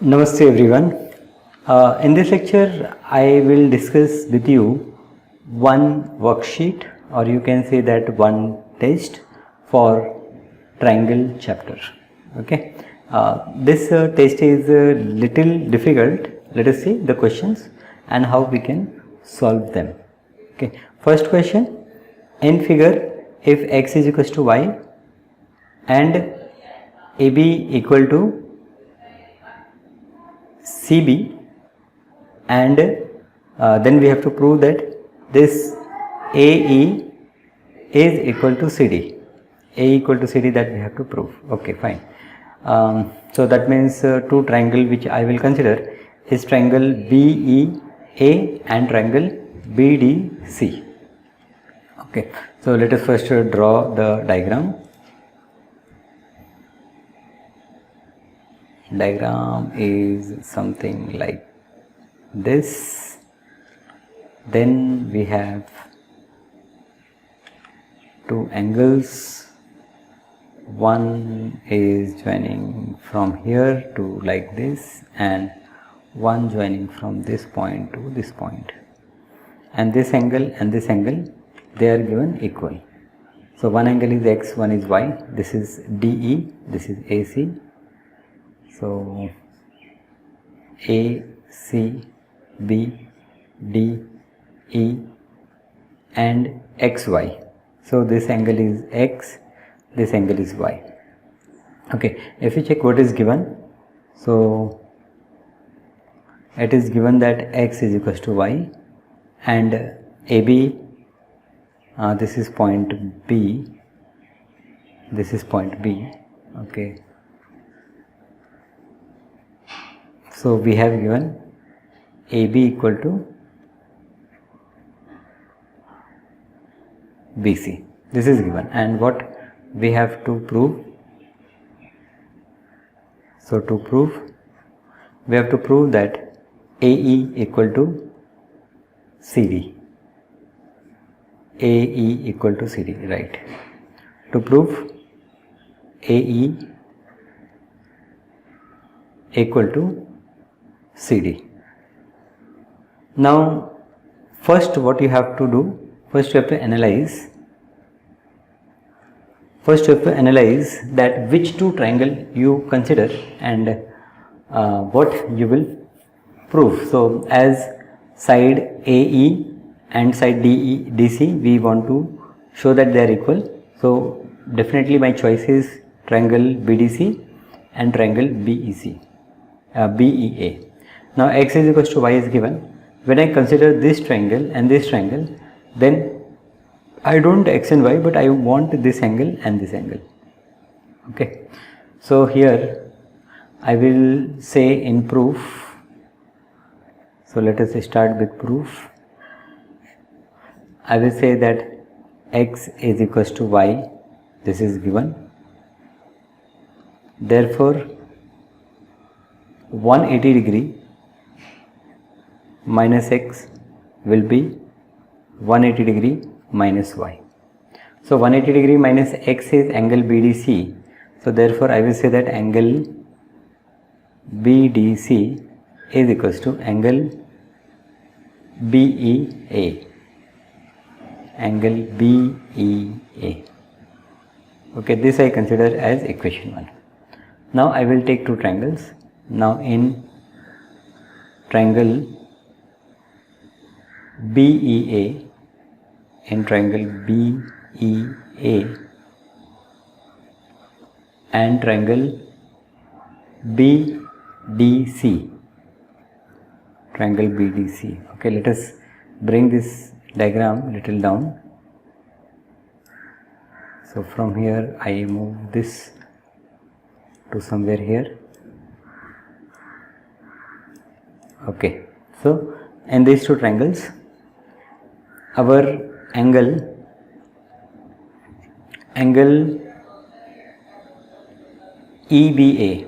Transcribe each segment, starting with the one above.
Namaste everyone. In this lecture, I will discuss with you one worksheet, or you can say that one test for triangle chapter. Okay. This test is a little difficult. Let us see the questions and how we can solve them. Okay. First question: in figure, if x is equals to y and AB equal to CB, and then we have to prove that this AE is equal to CD. A equal to CD, that we have to prove. Okay, fine. So that means two triangle which I will consider is triangle BEA and triangle BDC. Okay, so let us first draw the diagram. Diagram is something like this. Then we have two angles. One is joining from here to like this, and one joining from this point to this point. And this angle and this angle, they are given equal. So one angle is x, one is y. This is DE, this is AC. So A, C, B, D, E and XY. So this angle is X, this angle is Y. Okay, if you check what is given, so it is given that X is equals to Y and AB, this is point B, this is point B. Okay. So we have given AB equal to BC. This is given, and what we have to prove? So to prove, we have to prove that AE equal to CD. AE equal to CD, right? To prove AE equal to CD. Now first what you have to do, first you have to analyze that which two triangle you consider and what you will prove. So as side AE and side DC, we want to show that they are equal. So definitely my choice is triangle BDC and triangle BEA. Now x is equals to y is given. When I consider this triangle and this triangle, then I don't want x and y, but I want this angle and this angle. Okay. So here I will say in proof. So let us start with proof. I will say that x is equals to y. This is given. Therefore 180 degree minus x will be 180 degree minus y. So 180 degree minus x is angle BDC. So therefore I will say that angle BDC is equals to angle BEA. Angle BEA. Okay, this I consider as equation 1. Now I will take two triangles. Now in triangle BEA, in triangle BEA and triangle BDC, triangle BDC. Okay, let us bring this diagram little down. So from here I move this to somewhere here. Okay, so in these two triangles, our angle EBA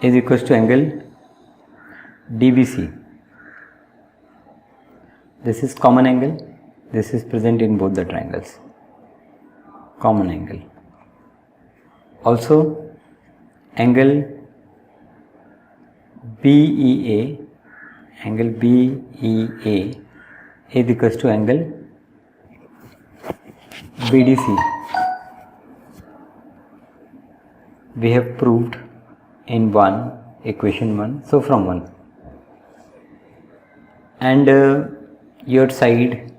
is equals to angle DBC. This is common angle, this is present in both the triangles, common angle. Also angle BEA is equals to angle BDC. We have proved in equation 1, so from 1, and your side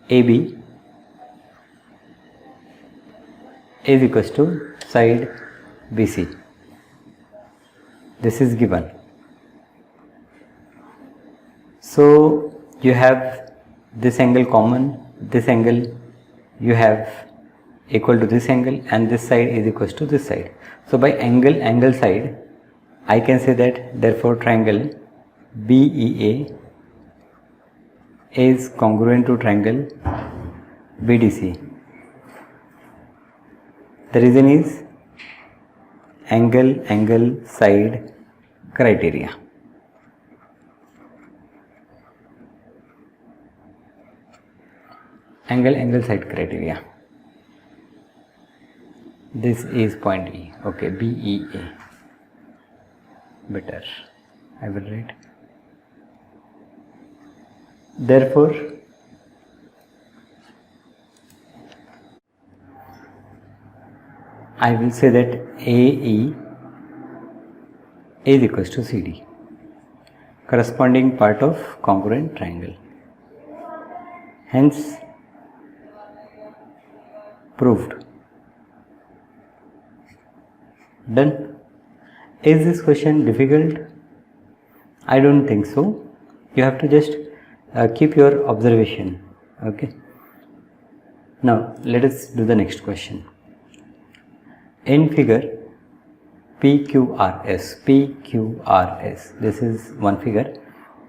AB is equals to side BC. This is given. So you have this angle common, this angle you have equal to this angle, and this side is equals to this side. So by angle side, I can say that therefore triangle BEA is congruent to triangle BDC. The reason is angle side criteria. Angle side criteria. This is point E. Okay, BEA. Better. I will write. Therefore, I will say that AE is equals to CD, corresponding part of congruent triangle. Hence, proved. Done. Is this question difficult? I don't think so. You have to just keep your observation. Okay. Now let us do the next question. In figure PQRS, this is one figure.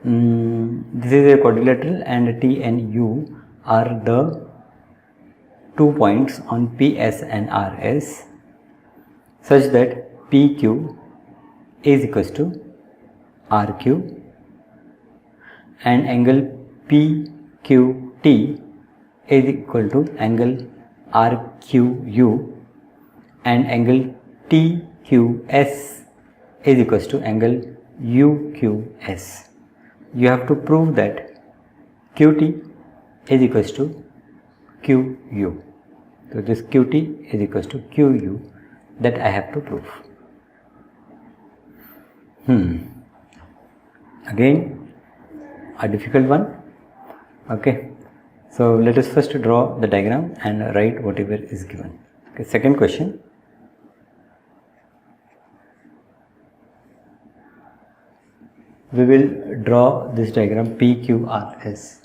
This is a quadrilateral, and T and U are the 2 points on PS and RS, such that PQ is equals to RQ and angle PQT is equal to angle RQU and angle TQS is equals to angle UQS. You have to prove that QT is equals to QU. So this QT is equals to QU, that I have to prove. Again a difficult one. Okay, so let us first draw the diagram and write whatever is given. Okay, second question. We will draw this diagram PQRS.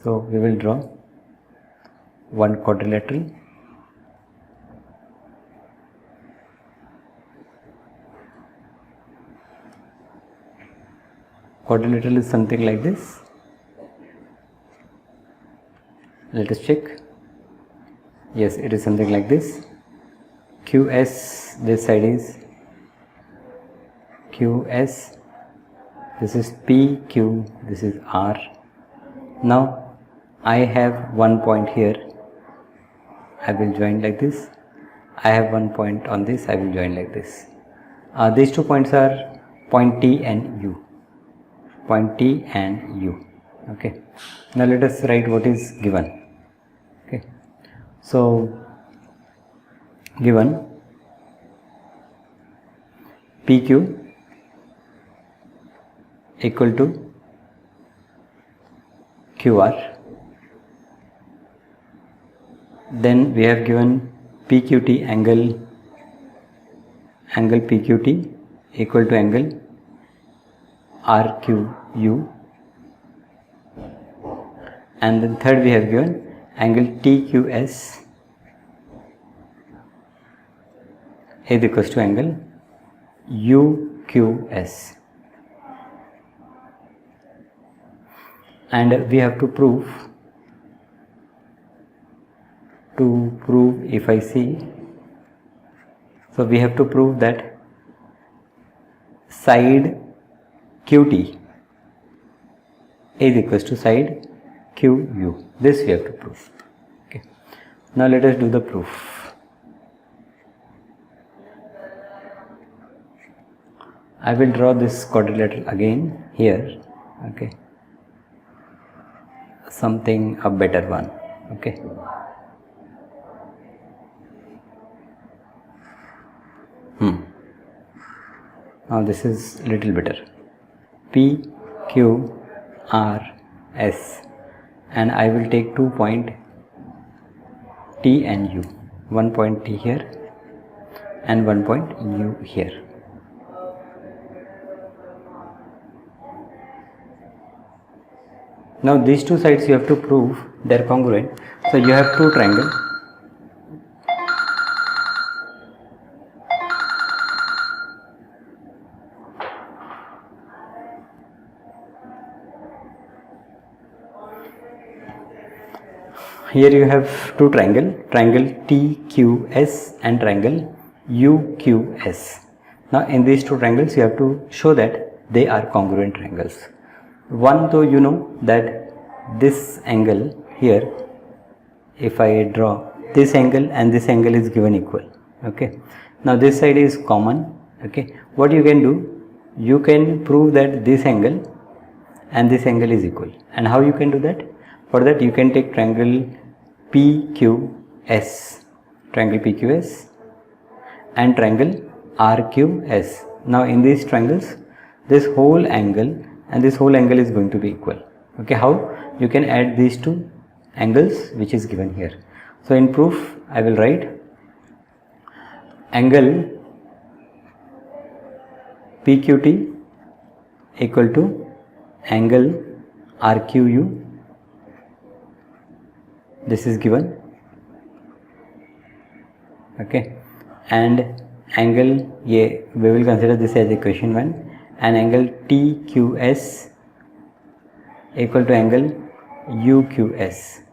So we will draw one quadrilateral, quadrilateral is something like this. Let us check. Yes, it is something like this. QS, this side is QS, this is PQ, this is R. Now I have one point here, I will join like this. I have one point on this, I will join like this. These 2 points are point T and U. Okay, now let us write what is given. Okay, so given PQ equal to QR, then we have given PQT angle PQT equal to angle RQU, and then third we have given angle TQS is equals to angle UQS, and we have to prove if I see, so we have to prove that side QT is equals to side QU. This we have to prove. Okay. Now let us do the proof. I will draw this quadrilateral again here, okay, something a better one, okay. Now this is little better. P, Q, R, S, and I will take 2 point T and U. 1 point T here and 1 point U here. Now these two sides you have to prove they are congruent. So you have two triangles. Here you have two triangle TQS and triangle UQS. Now in these two triangles you have to show that they are congruent triangles. One, though you know that this angle here, if I draw this angle and this angle is given equal, okay. Now this side is common, okay. What you can do, you can prove that this angle and this angle is equal. And how you can do that? For that you can take triangle PQS and triangle RQS. Now in these triangles, this whole angle and this whole angle is going to be equal, okay. How? You can add these two angles which is given here. So in proof I will write angle PQT equal to angle RQU. This is given, okay, and angle, we will consider this as equation 1, and angle TQS equal to angle UQS.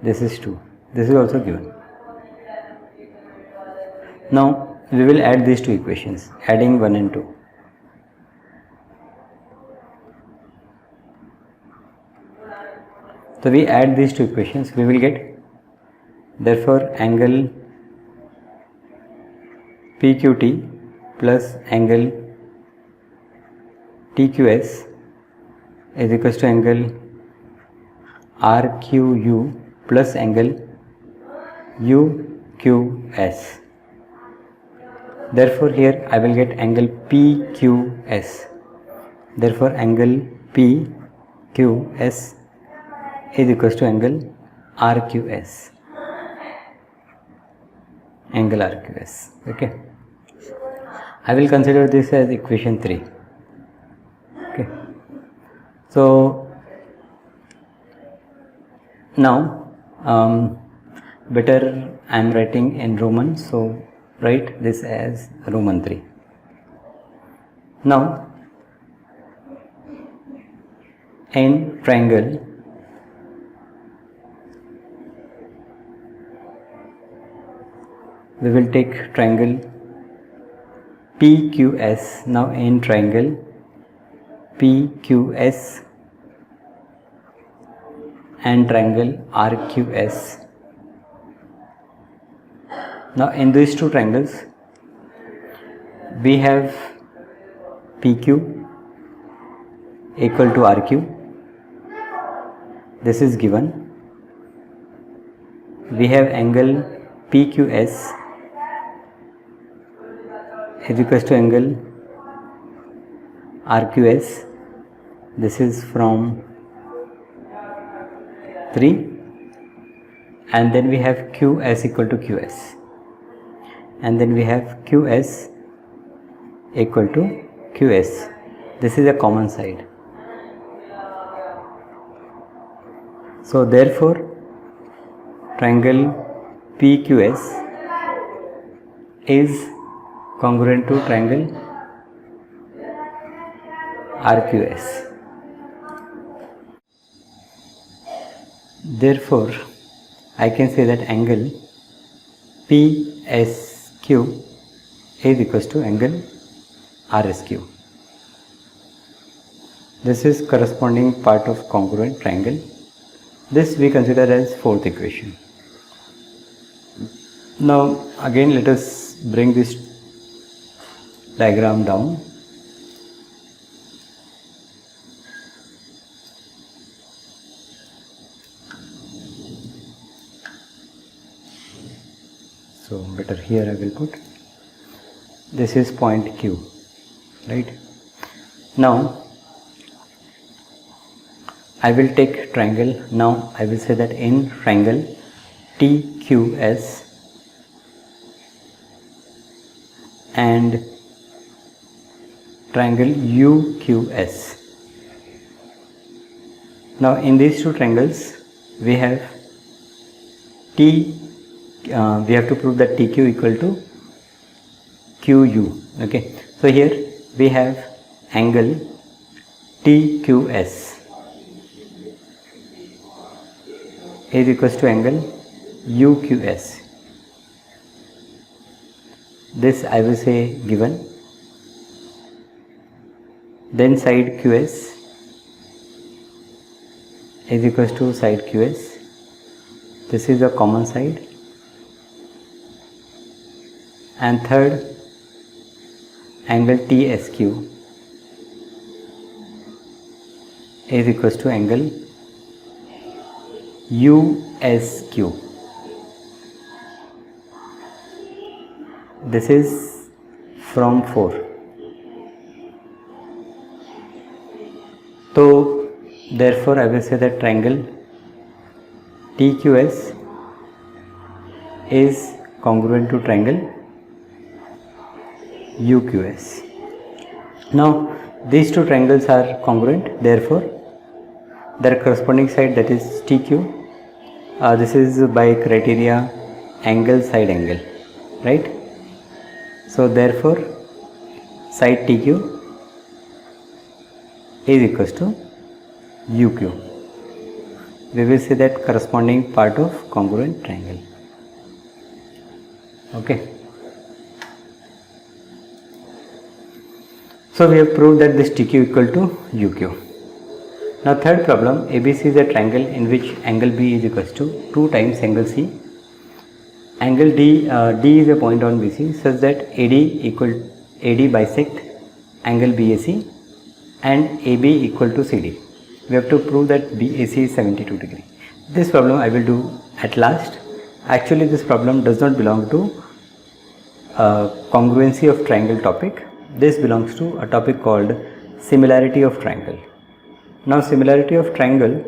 This is 2. This is also given. Now we will add these two equations, adding 1 and 2. So we add these two equations, we will get, therefore angle PQT plus angle TQS is equals to angle RQU plus angle UQS. Therefore here I will get angle PQS. Therefore angle PQS is equals to angle RQS. Angle RQS. Okay. I will consider this as equation 3. Okay. So now better I am writing in Roman, so write this as Roman 3. Now in triangle we will take triangle PQS. Now in triangle PQS and triangle RQS. Now in these two triangles we have PQ equal to RQ. This is given. We have angle PQS is equals to angle RQS. This is from 3, and then we have QS equal to QS, and then we have QS equal to QS. This is a common side. So therefore triangle PQS is congruent to triangle RQS. Therefore I can say that angle PSQ is equals to angle RSQ. This is corresponding part of congruent triangle. This we consider as fourth equation. Now again let us bring this diagram down. So better here I will put, this is point Q, right? Now I will take triangle. Now I will say that in triangle TQS and triangle UQS. Now in these two triangles we have we have to prove that TQ equal to QU. Okay, so here we have angle TQS is equals to angle UQS. This I will say given. Then side QS is equals to side QS. This is a common side. And third, angle TSQ is equals to angle USQ. This is from 4. So therefore I will say that triangle TQS is congruent to triangle UQS. Now these two triangles are congruent, therefore their corresponding side, that is TQ, this is by criteria angle side angle, right? So therefore side TQ is equals to UQ. We will see that corresponding part of congruent triangle. Okay. So we have proved that this TQ equal to UQ. Now third problem, ABC is a triangle in which angle B is equals to 2 times angle C. Angle D is a point on BC such that AD bisect angle BAC and AB equal to CD. We have to prove that BAC is 72 degree. This problem I will do at last. Actually this problem does not belong to congruency of triangle topic. This belongs to a topic called similarity of triangle. Now similarity of triangle,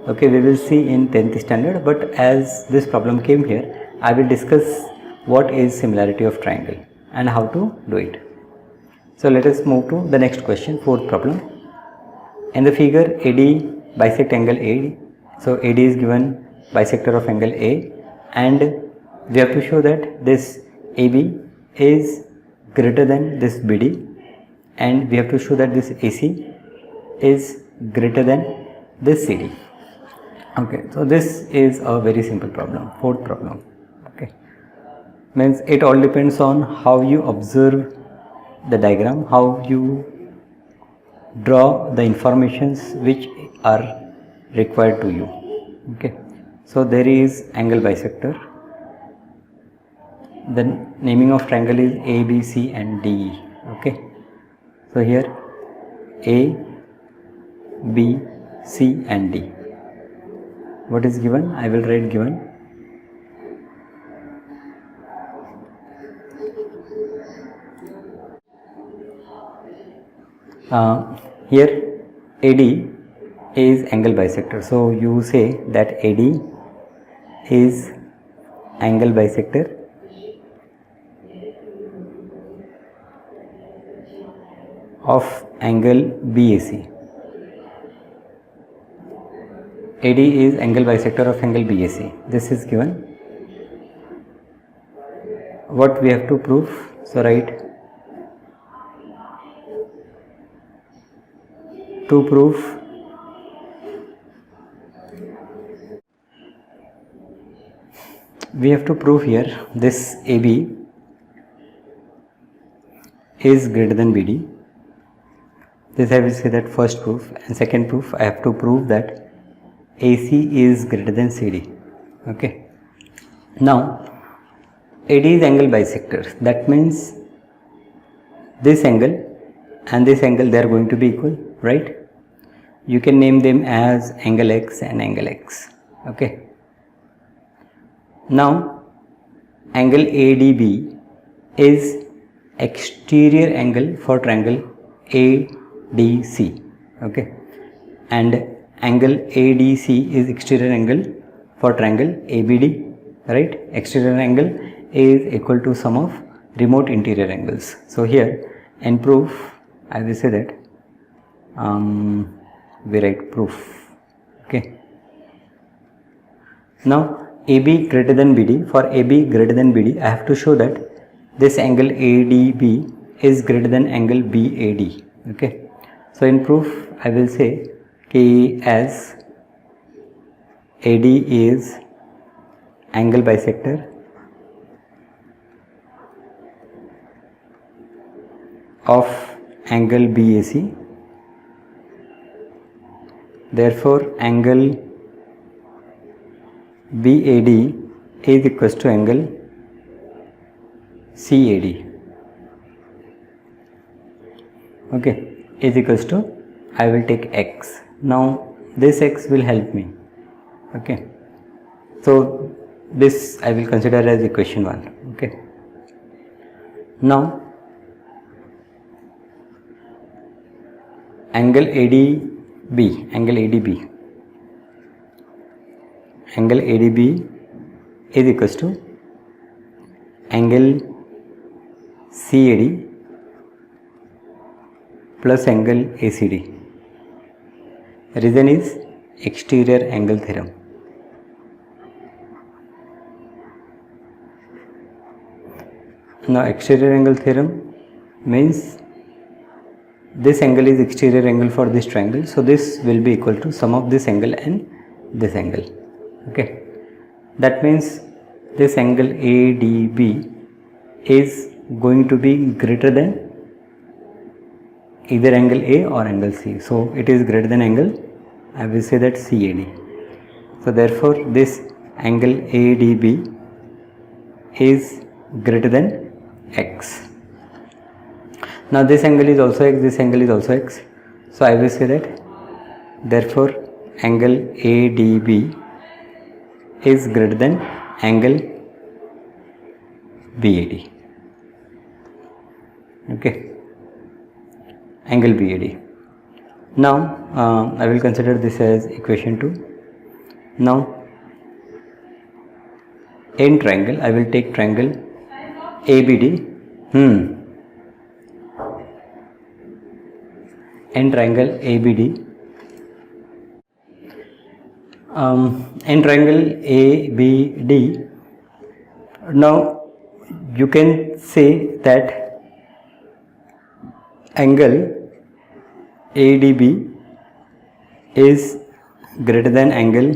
okay, we will see in 10th standard, but as this problem came here, I will discuss what is similarity of triangle and how to do it. So let us move to the next question, fourth problem. In the figure AD bisect angle AD. So AD is given bisector of angle A, and we have to show that this AB is greater than this BD, and we have to show that this AC is greater than this CD. Okay, so this is a very simple problem, fourth problem. Okay, means it all depends on how you observe the diagram, how you draw the informations which are required to you. Okay, so there is angle bisector. The naming of triangle is A, B, C and D. Okay, so here A, B, C and D. What is given? I will write given. Here AD is angle bisector. So you say that AD is angle bisector of angle BAC. AD is angle bisector of angle BAC. This is given. What we have to prove? So write, to prove we have to prove here this AB is greater than BD. This I will say that first proof, and second proof I have to prove that AC is greater than CD. Okay. Now AD is angle bisector. That means this angle and this angle, they are going to be equal, right? You can name them as angle X and angle X. Okay. Now angle ADB is exterior angle for triangle ADC. Okay. And angle ADC is exterior angle for triangle ABD, right? Exterior angle is equal to sum of remote interior angles. So here in proof I will say that we write proof. Okay. Now AB greater than BD, for AB greater than BD I have to show that this angle ADB is greater than angle BAD. Okay. So in proof I will say कि as AD is angle bisector of angle BAC, therefore angle BAD is equals to angle CAD. Okay, is equals to, I will take X. Now this X will help me. Okay, so this I will consider as equation 1. Okay. Now angle ADB, angle ADB is equals to angle CAD plus angle ACD. Reason is exterior angle theorem. Now exterior angle theorem means this angle is exterior angle for this triangle, so this will be equal to sum of this angle and this angle. Okay, that means this angle ADB is going to be greater than either angle A or angle C. So it is greater than angle, I will say that CAD. So therefore this angle ADB is greater than X. Now this angle is also X, this angle is also X. So I will say that therefore angle ADB is greater than angle BAD. Okay, angle BAD. Now I will consider this as equation 2. Now in triangle I will take triangle ABD. In triangle ABD, in triangle ABD, now you can say that angle ADB is greater than angle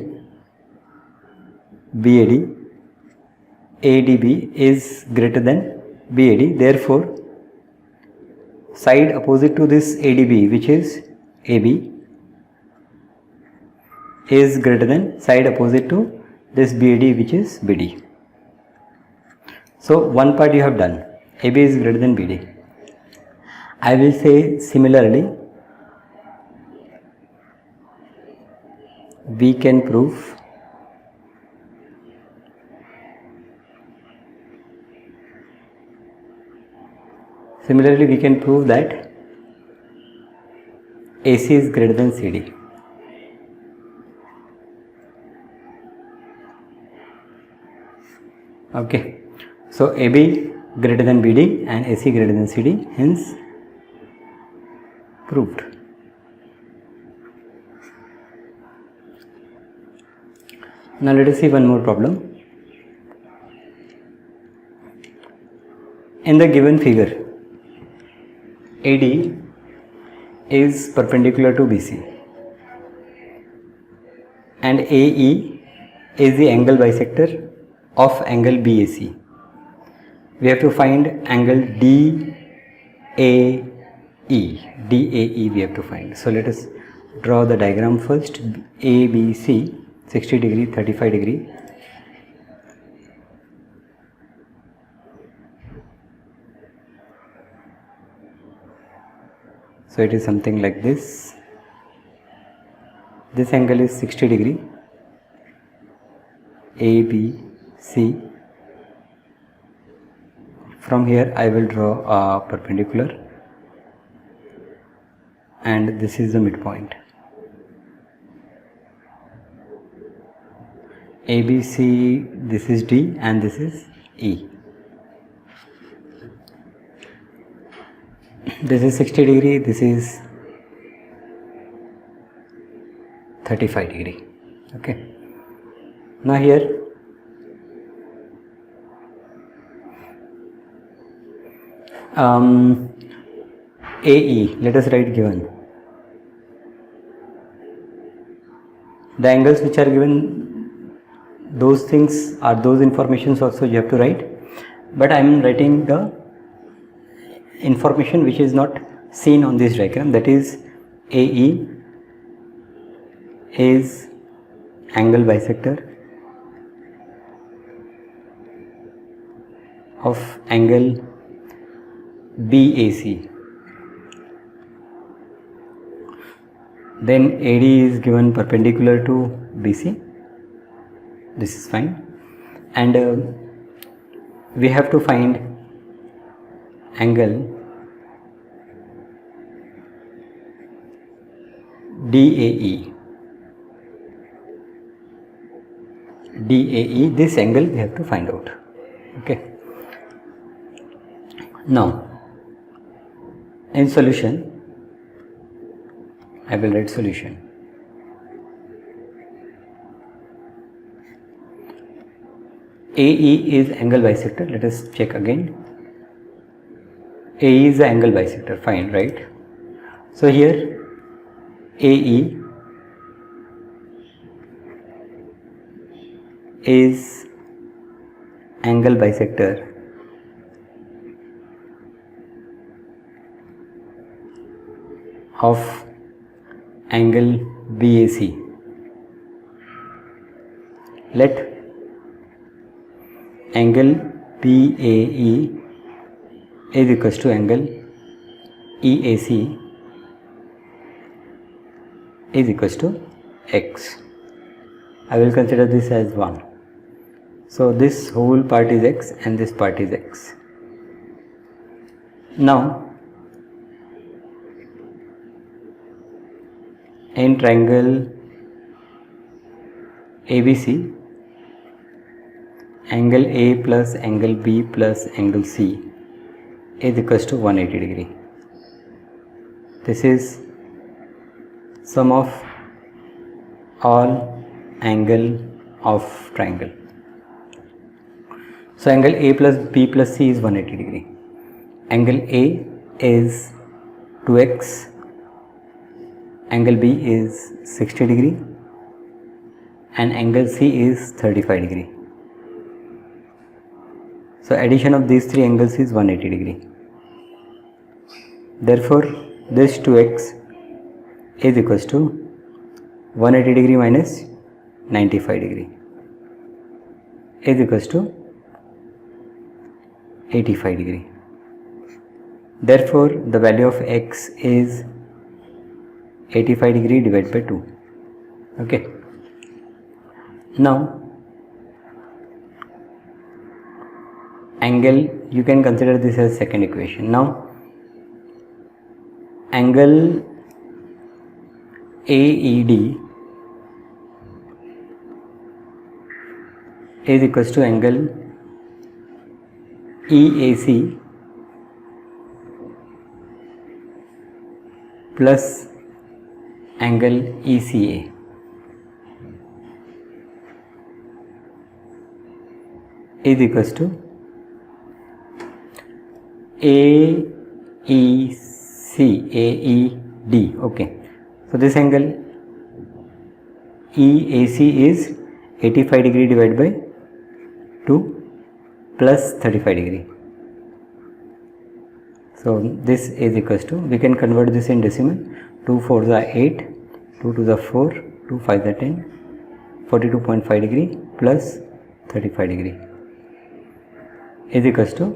BAD, ADB is greater than BAD, therefore side opposite to this ADB, which is AB, is greater than side opposite to this BAD, which is BD. So one part you have done, AB is greater than BD. I will say similarly we can prove that AC is greater than CD. Okay, so AB greater than BD and AC greater than CD, hence proved. Now let us see one more problem. In the given figure, AD is perpendicular to BC and AE is the angle bisector of angle BAC. We have to find angle DAE. DAE we have to find. So let us draw the diagram first. ABC 60 degree, 35 degree. So it is something like this. This angle is 60 degree. A, B, C. From here I will draw a perpendicular, and this is the midpoint. A, B, C, this is D and this is E. This is 60 degree, this is 35 degree. Okay. Now here AE, let us write given. The angles which are given, those things are those informations also you have to write, but I am writing the information which is not seen on this diagram. That is, AE is angle bisector of angle BAC. Then AD is given perpendicular to BC. This is fine. And we have to find angle DAE. DAE, this angle we have to find out. Okay. Now, in solution, I will write solution. AE is angle bisector. Let us check again. AE is the angle bisector. Fine, right? So here AE is angle bisector of angle BAC. Let angle BAE is equals to angle EAC is equals to x. I will consider this as 1. So this whole part is x and this part is x. Now in triangle ABC, angle A plus angle B plus angle C is equals to 180 degree. This is sum of all angle of triangle. So angle A plus B plus C is 180 degree. Angle A is 2x, angle B is 60 degree and angle C is 35 degree. So addition of these three angles is 180 degree. Therefore this 2x is equals to 180 degree minus 95 degree is equals to 85 degree. Therefore the value of x is 85 degree divided by 2. Okay. Now angle, you can consider this as second equation. Now angle AED is equals to angle EAC plus angle ECA. Is equals to AED. Okay. So this angle EAC is 85 degree divided by 2 plus 35 degree. So this is equals to, we can convert this in decimal. 2 4s are 8, 2 2s are 4, 2 5s are 10, 42.5 degree plus 35 degree is equals to,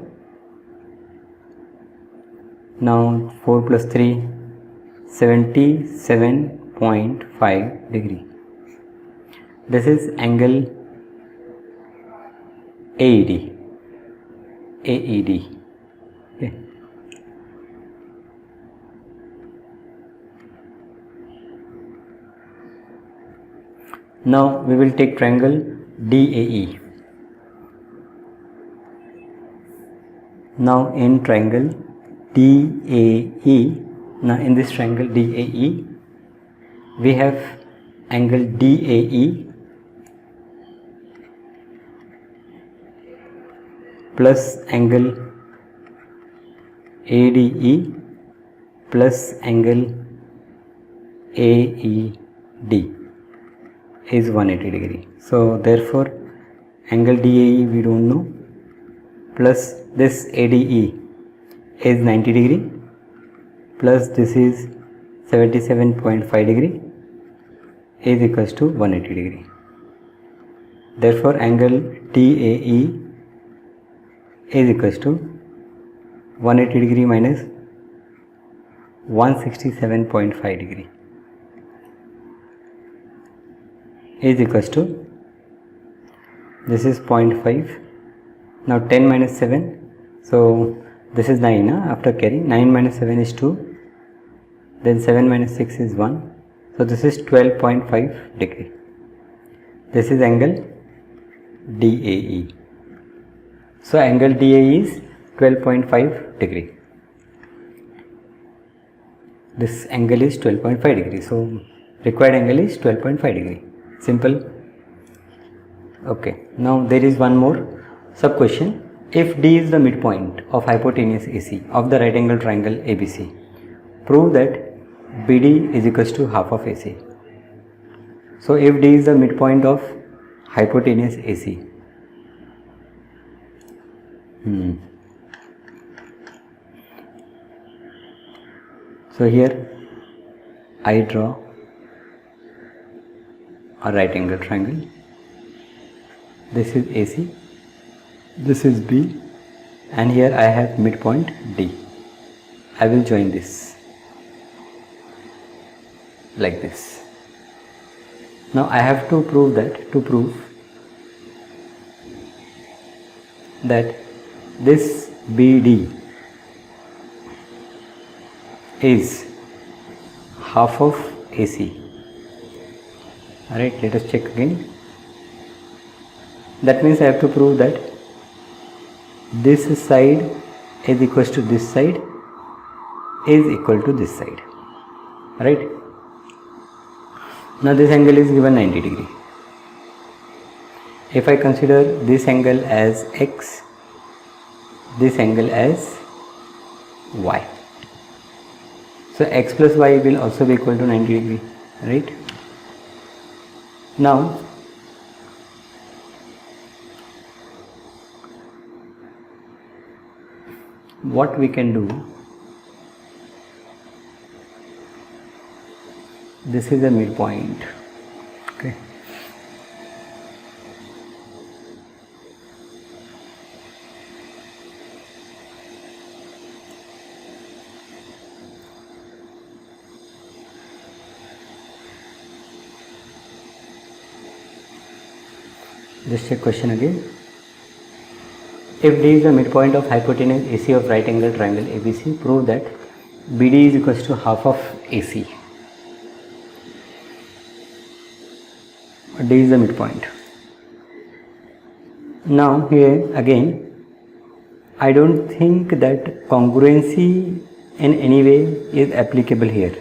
now 4 plus 3, 77.5 degree. This is angle AED. Okay. Now we will take triangle DAE. Now in triangle DAE, now in this triangle DAE, we have angle DAE plus angle ADE plus angle AED is 180 degree. So therefore angle DAE we don't know, plus this ADE is 90 degree, plus this is 77.5 degree is equals to 180 degree. Therefore angle DAE is equals to 180 degree minus 167.5 degree is equals to, this is 0.5. Now 10 minus 7, so this is 9, after carrying 9 minus 7 is 2, then 7 minus 6 is 1, so this is 12.5 degree. This is angle DAE. So angle DAE is 12.5 degree. This angle is 12.5 degree. So required angle is 12.5 degree. Simple. Okay. Now there is one more sub question. If D is the midpoint of hypotenuse AC of the right angle triangle ABC, prove that BD is equals to half of AC. So if D is the midpoint of hypotenuse AC, so here I draw a right angle triangle. This is AC, this is B, and here I have midpoint D. I will join this like this. Now I have to prove that, this BD is half of AC. Alright, let us check again. That means I have to prove that this side is equal to this side is equal to this side. Right? Now this angle is given 90 degree. If I consider this angle as X, this angle as Y, so X plus Y will also be equal to 90 degree. Right? Now what we can do, this is a midpoint. Okay. Just check question again. If D is the midpoint of hypotenuse AC of right angle triangle ABC, prove that BD is equals to half of AC. D is the midpoint. Now here again, I don't think that congruency in any way is applicable here.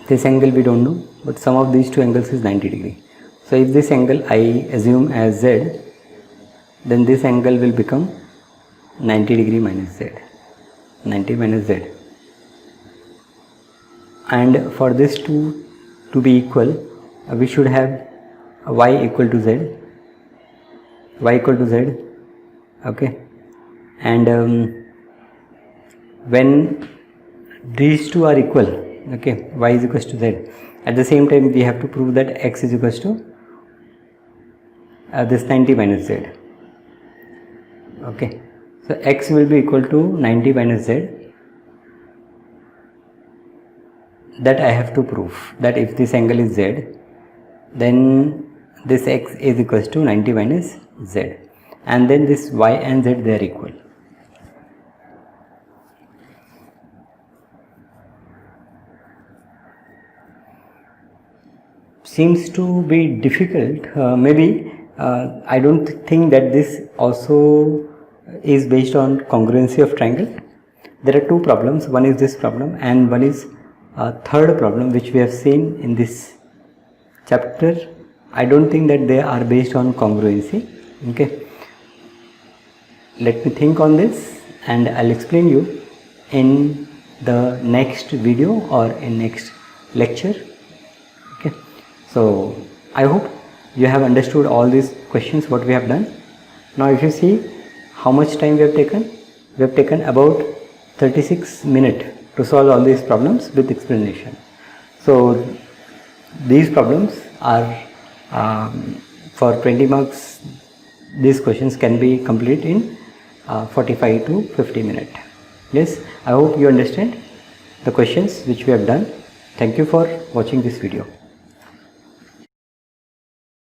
This angle we don't know, but sum of these two angles is 90 degree. So if this angle I assume as Z, then this angle will become 90 degree minus Z, 90 minus Z. And for this two to be equal, we should have Y equal to Z, Y equal to Z, okay. And when these two are equal, okay, Y is equal to Z, at the same time we have to prove that X is equal to this 90 minus Z. Okay, so X will be equal to 90 minus Z, that I have to prove that if this angle is z, then this x is equals to 90 minus z, and then this y and z, they are equal. Seems to be difficult. Maybe I don't think that this also is based on congruency of triangle. There are two problems. One is this problem, and one is a third problem which we have seen in this chapter. I don't think that they are based on congruency. Okay, let me think on this and I'll explain you in the next video or in next lecture. Okay, so I hope you have understood all these questions what we have done. Now if you see how much time we have taken about 36 minutes to solve all these problems with explanation. So these problems are for 20 marks. These questions can be complete in 45 to 50 minutes. Yes, I hope you understand the questions which we have done. Thank you for watching this video.